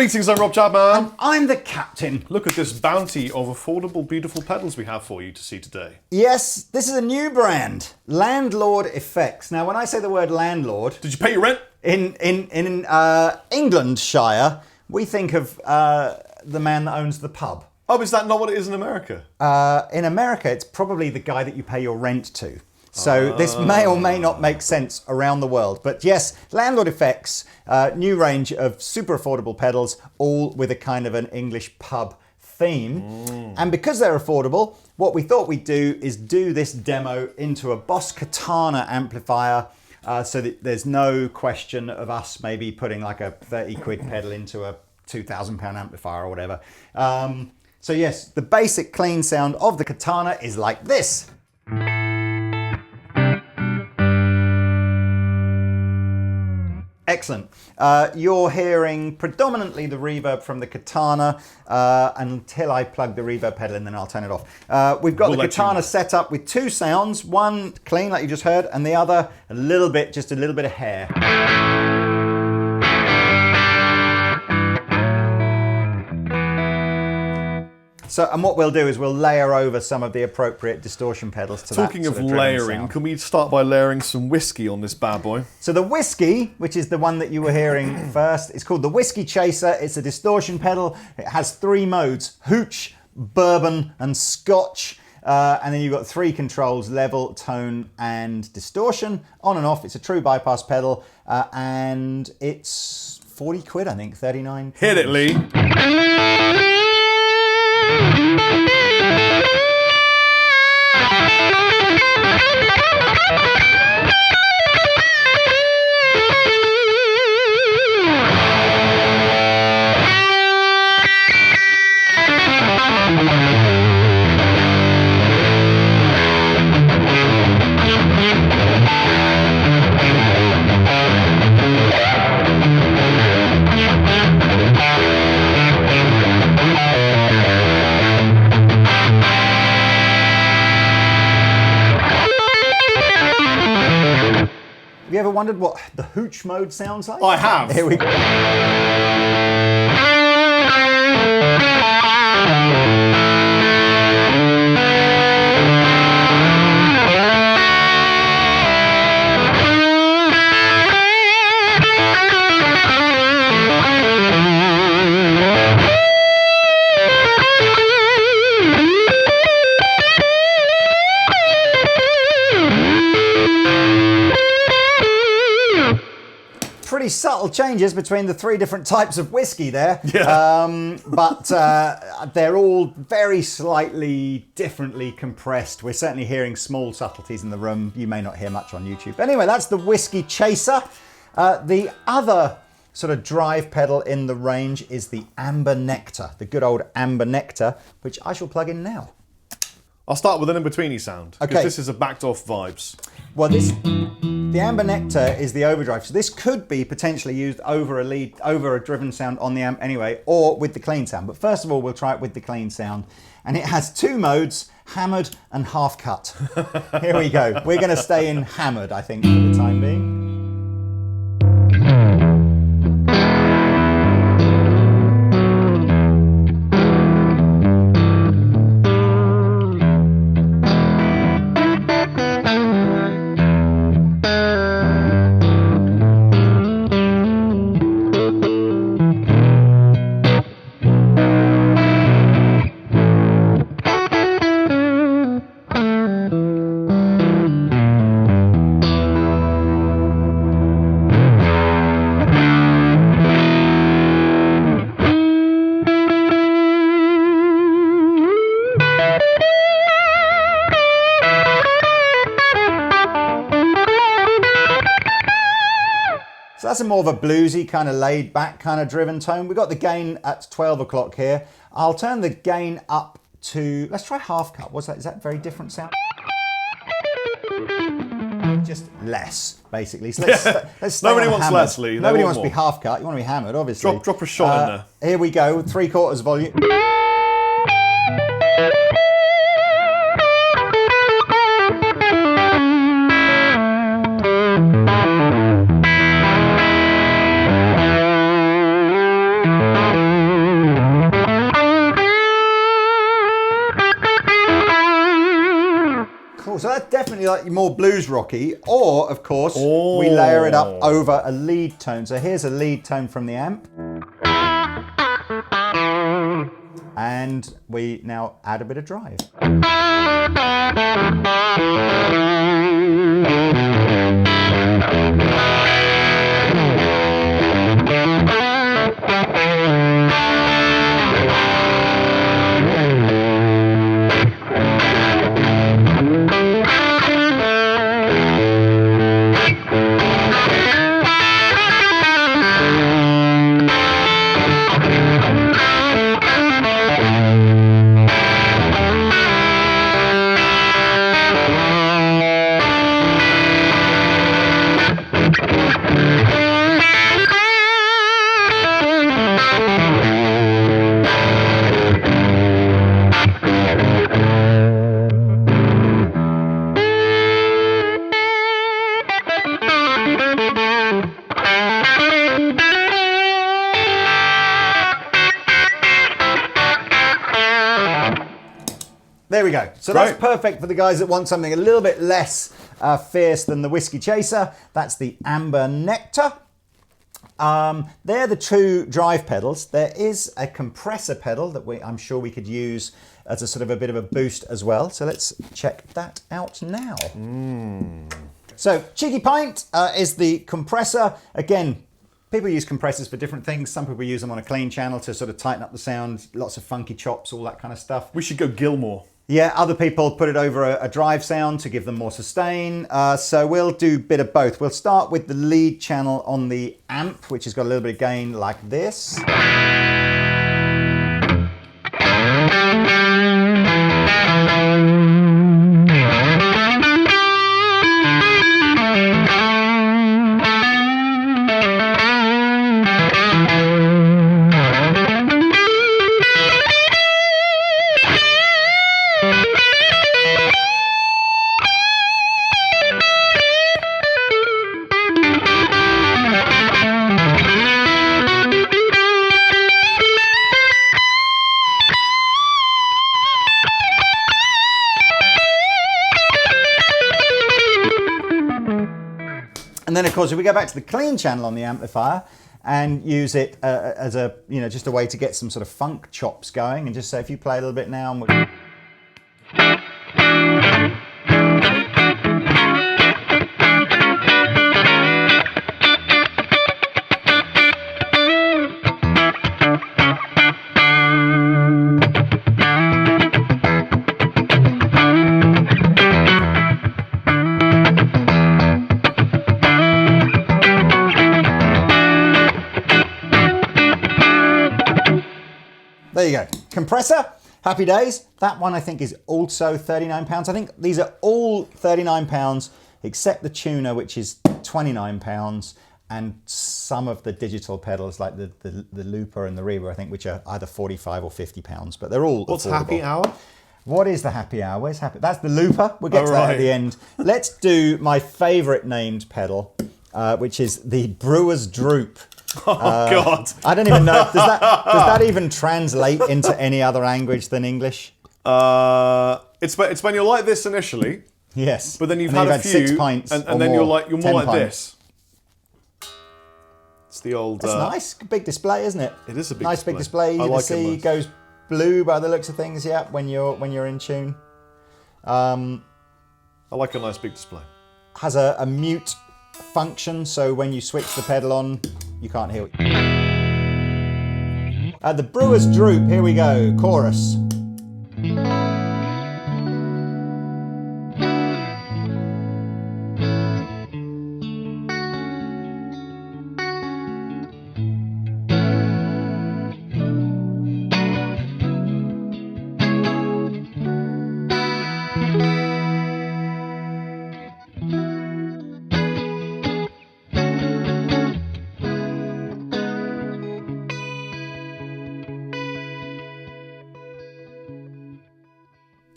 Greetings, I'm Rob Chapman. I'm the captain. Look at this bounty of affordable, beautiful pedals we have for you to see today. Yes, this is a new brand, Landlord FX. Now, when I say the word landlord, Did you pay your rent? in Englandshire, we think of the man that owns the pub. Oh, is that not what it is in America? In America, it's probably the guy that you pay your rent to. So this may or may not make sense around the world. But yes, Landlord FX, new range of super affordable pedals, all with a kind of an English pub theme. And because they're affordable, what we thought we'd do is do this demo into a Boss Katana amplifier, so that there's no question of us maybe putting like a 30 quid pedal into a £2,000 amplifier or whatever. So yes, the basic clean sound of the Katana is like this. Excellent. You're hearing predominantly the reverb from the Katana until I plug the reverb pedal in, then I'll turn it off. We've got the Katana set up with two sounds, one clean like you just heard, and the other a little bit of hair. So, and what we'll do is we'll layer over some of the appropriate distortion pedals to Talking of layering, can we start by layering some whiskey on this bad boy? So the whiskey, which is the one that you were hearing first, is called the Whiskey Chaser. It's a distortion pedal. It has three modes: hooch, bourbon, and scotch. And then you've got three controls: level, tone, and distortion. On and off. It's a true bypass pedal, and it's 40 quid, I think, 39. Hit it, Lee. Have you ever wondered what the hooch mode sounds like? I have. Here we go. Pretty subtle changes between the three different types of whiskey there. Yeah. But they're all very slightly differently compressed. We're certainly hearing small subtleties in the room. You may not hear much on YouTube. Anyway, that's the Whiskey Chaser. The other sort of drive pedal in the range is the Amber Nectar, the good old Amber Nectar, which I shall plug in now. I'll start with an in-betweeny sound, because this is a backed off vibes. Well, the Amber Nectar is the overdrive, so this could be potentially used over a driven sound on the amp anyway, or with the clean sound. But first of all, we'll try it with the clean sound. And it has two modes, hammered and half cut. Here we go. We're going to stay in hammered, I think, for the time being. So that's a more of a bluesy, kind of laid back, kind of driven tone. We've got the gain at 12 o'clock here. I'll turn the gain up to, let's try half cut. What's that? Is that a very different sound? Just less, basically. So let's stay Nobody on wants hammered. less, Lee. Nobody wants to be half cut. You want to be hammered, obviously. Drop a shot in there. Here we go, 3/4 volume. something like more blues rocky, or of course, we layer it up over a lead tone. So here's a lead tone from the amp. And we now add a bit of drive. There we go. So that's perfect for the guys that want something a little bit less fierce than the Whiskey Chaser. That's the Amber Nectar. They're the two drive pedals. There is a compressor pedal that I'm sure we could use as a sort of a bit of a boost as well. So let's check that out now. So Cheeky Pint is the compressor. Again, people use compressors for different things. Some people use them on a clean channel to sort of tighten up the sound, lots of funky chops, all that kind of stuff. We should go Gilmore. Yeah, other people put it over a drive sound to give them more sustain. So we'll do a bit of both. We'll start with the lead channel on the amp, which has got a little bit of gain like this. And then of course, if we go back to the clean channel on the amplifier and use it as a, just a way to get some sort of funk chops going, and just say, if you play a little bit now, and there you go. Compressor, happy days. That one I think is also £39. I think these are all £39 except the tuner, which is £29, and some of the digital pedals like the looper and the reverb, I think, which are either £45 or £50, but they're all What's affordable. happy hour? What is the happy hour? Where's happy? That's the looper. We'll get to that at the end. Let's do my favorite named pedal, which is the Brewers Droop. Oh God! I don't even know. Does that even translate into any other language than English? It's when you're like this initially. Yes. But then you've had a few, 6 pints, and then you're more like this. It's the old. It's nice, big display, isn't it? It is a nice big display. You can see goes blue by the looks of things. Yeah, when you're in tune. I like a nice big display. Has a mute function, so when you switch the pedal on, you can't hear it. The Brewers Droop, here we go, chorus.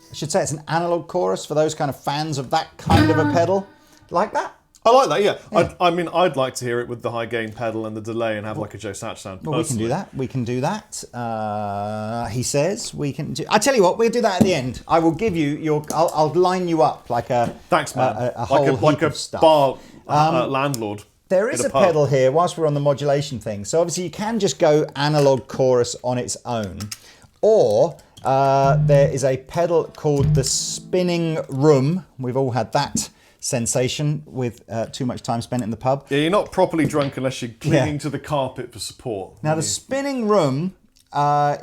I should say it's an analog chorus for those kind of fans of that kind of a pedal. Like that? I like that, yeah. I mean, I'd like to hear it with the high gain pedal and the delay and have like a Joe Satch sound. Well, we can do that. We can do that. He says we can do... I tell you what, we'll do that at the end. I will give you your... I'll line you up like a... Thanks, man. A whole like heap a of stuff. bar landlord. There is a pedal here, whilst we're on the modulation thing. So obviously you can just go analog chorus on its own. Or there is a pedal called the Spinning Room. We've all had that sensation with too much time spent in the pub. Yeah, you're not properly drunk unless you're clinging to the carpet for support. Now the Spinning Room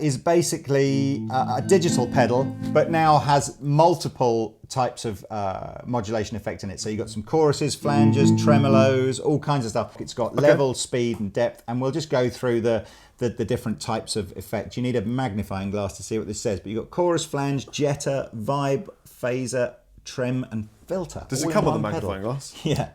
is basically a digital pedal, but now has multiple types of modulation effect in it. So you've got some choruses, flanges, tremolos, all kinds of stuff. It's got level, speed and depth, and we'll just go through the different types of effect. You need a magnifying glass to see what this says, but you've got chorus, flange, jetta, vibe, phaser, trem and filter. Does it come with a magnifying glass? Yeah.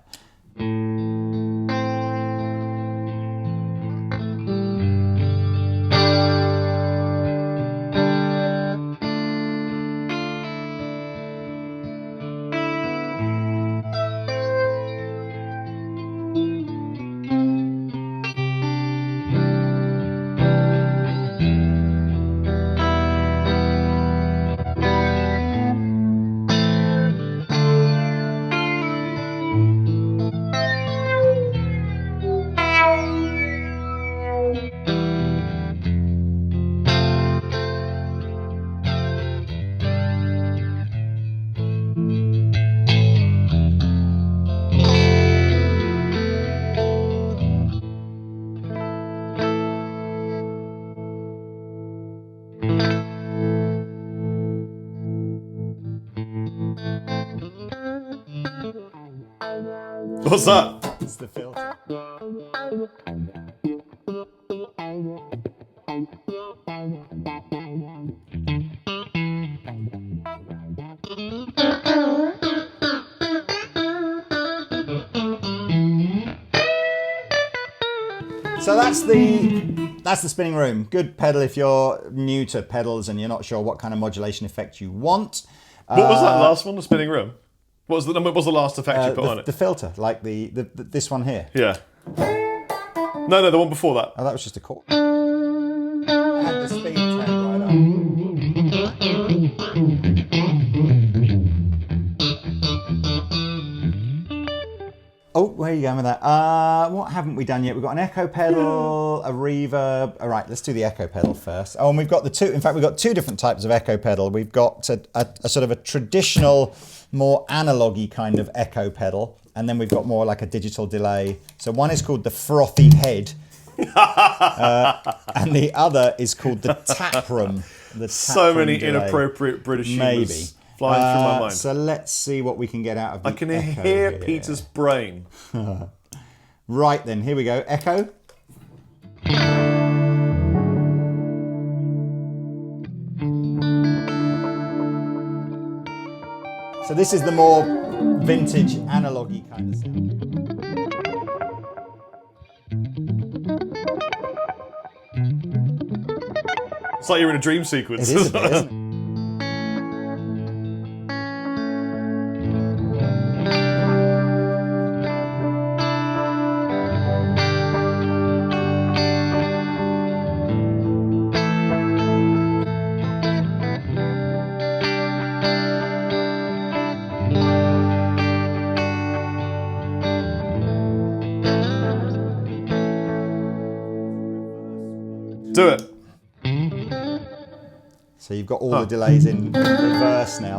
What's that? It's the filter. So that's the Spinning Room. Good pedal if you're new to pedals and you're not sure what kind of modulation effect you want. What was that last one? The Spinning Room. What was the last effect you put on it? The filter, like this one here. Yeah. No, the one before that. Oh, that was just a chord. And the speed turned right up. Oh, where are you going with that? What haven't we done yet? We've got an echo pedal, a reverb. All right, let's do the echo pedal first. Oh, and we've got in fact, we've got two different types of echo pedal. We've got a sort of a traditional, more analogy kind of echo pedal, and then we've got more like a digital delay. So one is called the Frothy Head, and the other is called the Taproom. So many inappropriate British humors flying through my mind. So let's see what we can get out of the I can echo hear here. Peter's brain. Right then, here we go. Echo. So this is the more vintage analogy kind of sound. It's like you're in a dream sequence. It is a bit, isn't it? Do it. So you've got all the delays in reverse now,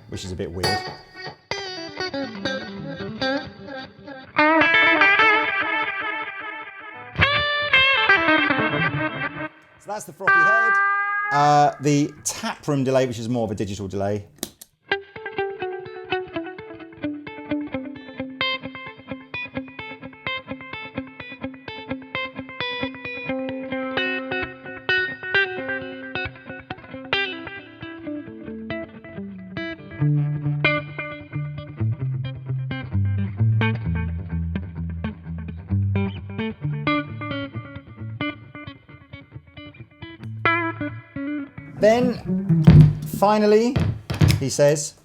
which is a bit weird. So that's the Frothy Head. The Taproom delay, which is more of a digital delay. Then, finally, he says,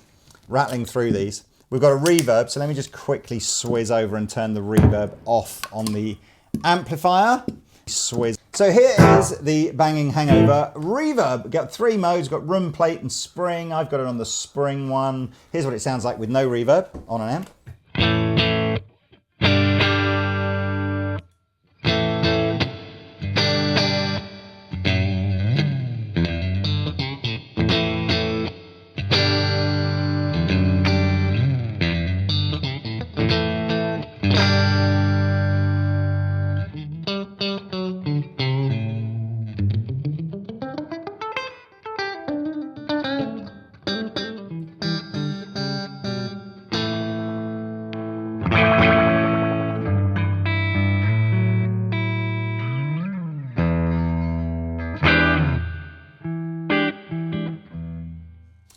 rattling through these, We've got a reverb, so let me just quickly swizz over and turn the reverb off on the amplifier. Swizz. So here is the banging Hangover reverb. We've got 3 modes, got room plate and spring. I've got it on the spring one. Here's what it sounds like with no reverb on an amp.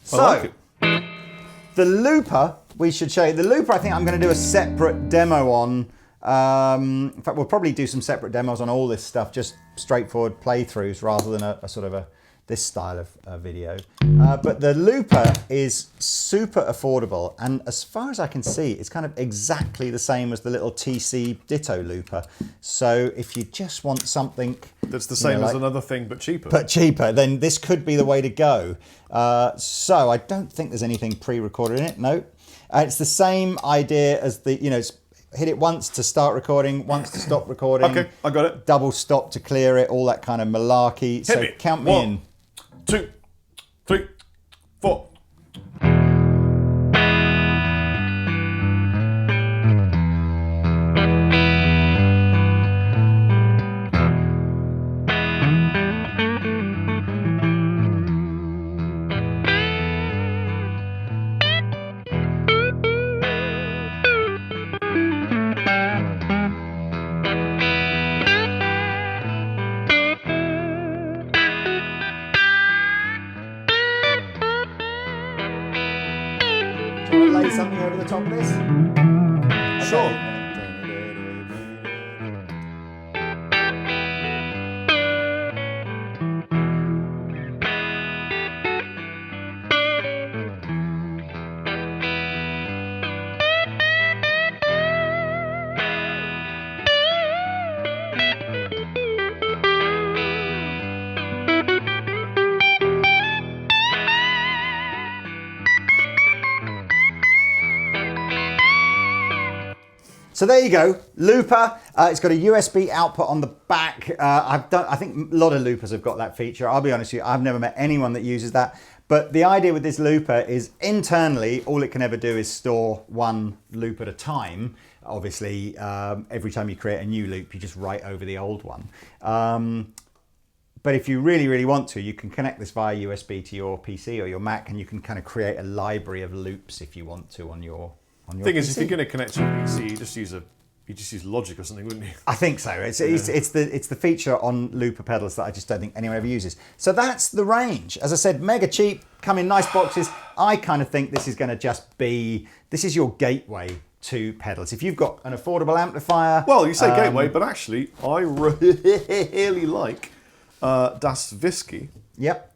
So, like the looper, we should show you. The looper, I think I'm going to do a separate demo on. In fact, we'll probably do some separate demos on all this stuff, just straightforward playthroughs rather than a sort of this style of video. But the looper is super affordable, and as far as I can see, it's kind of exactly the same as the little TC Ditto looper. So if you just want something that's the same as another thing, but cheaper. Then this could be the way to go. So I don't think there's anything pre-recorded in it. No, it's the same idea as the, hit it once to start recording, once to stop recording. Okay, I got it. Double stop to clear it, all that kind of malarkey. So count me in. 1, 2, 3, 4. Lay something over the top of this? Sure. So there you go, looper. It's got a USB output on the back. I think a lot of loopers have got that feature. I'll be honest with you, I've never met anyone that uses that. But the idea with this looper is internally, all it can ever do is store one loop at a time. Obviously, every time you create a new loop, you just write over the old one. But if you really, really want to, you can connect this via USB to your PC or your Mac, and you can kind of create a library of loops if you want to on your Thing PC. is, if you're going to connect to your PC, you just use Logic or something, wouldn't you? I think so. It's the feature on looper pedals that I just don't think anyone ever uses. So that's the range. As I said, mega cheap, come in nice boxes. I kind of think this is going to just be, this is your gateway to pedals. If you've got an affordable amplifier. Well, you say gateway, but actually, I really like Das Whisky. Yep.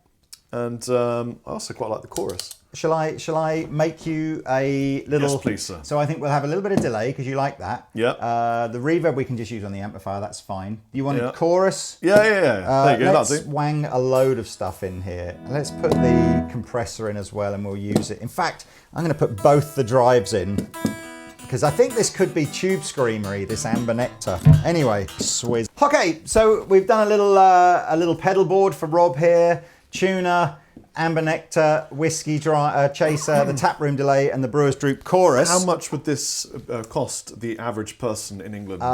And I also quite like the chorus. Shall I make you a little... Yes, please, sir. So I think we'll have a little bit of delay because you like that. Yeah. The reverb we can just use on the amplifier, that's fine. You want a chorus? Yeah. There you go, let's wang a load of stuff in here. Let's put the compressor in as well and we'll use it. In fact, I'm going to put both the drives in because I think this could be tube screamery, this Amber Nectar. Anyway, swizz. Okay, so we've done a little pedal board for Rob here. Tuner, Amber Nectar, Whiskey Chaser, the Taproom delay, and the Brewers Droop chorus. How much would this cost the average person in England? 80,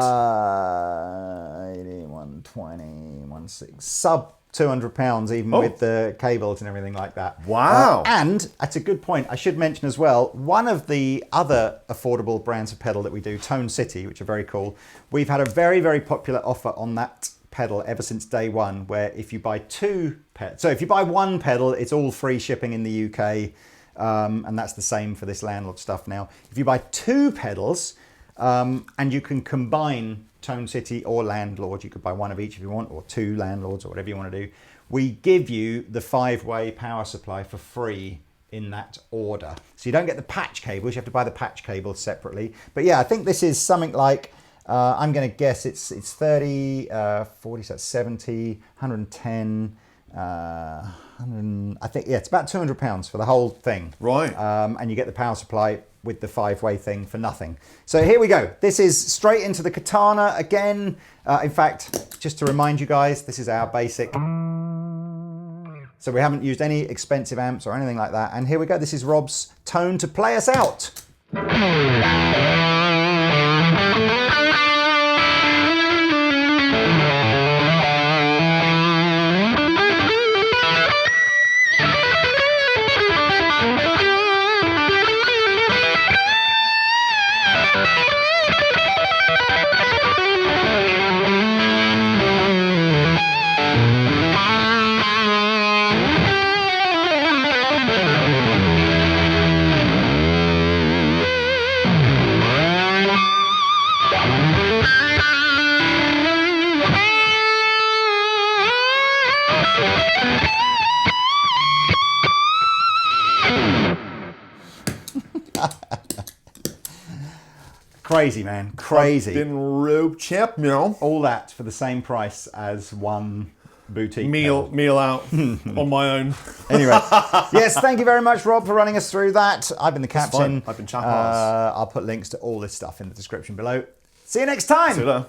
120, 16, sub £200 even with the cables and everything like that. Wow. And that's a good point. I should mention as well, one of the other affordable brands of pedal that we do, Tone City, which are very cool. We've had a very, very popular offer on that pedal ever since day one, where if you buy if you buy one pedal, it's all free shipping in the UK, and that's the same for this Landlord stuff now. If you buy 2 pedals, and you can combine Tone City or Landlord, you could buy one of each if you want, or 2 Landlords, or whatever you want to do. We give you the 5-way power supply for free in that order. So you don't get the patch cables, you have to buy the patch cables separately. But yeah, I think this is something like, I'm going to guess it's 30, 40, so that's 70, 110, I think, yeah, it's about £200 for the whole thing. Right. And you get the power supply with the 5-way thing for nothing. So here we go. This is straight into the Katana again. In fact, just to remind you guys, this is our basic. So we haven't used any expensive amps or anything like that. And here we go. This is Rob's tone to play us out. Crazy, man. Crazy. Chapman. All that for the same price as one boutique Meal out on my own. Anyway, yes, thank you very much, Rob, for running us through that. I've been the captain. I've been Chapman. I'll put links to all this stuff in the description below. See you next time. See you later.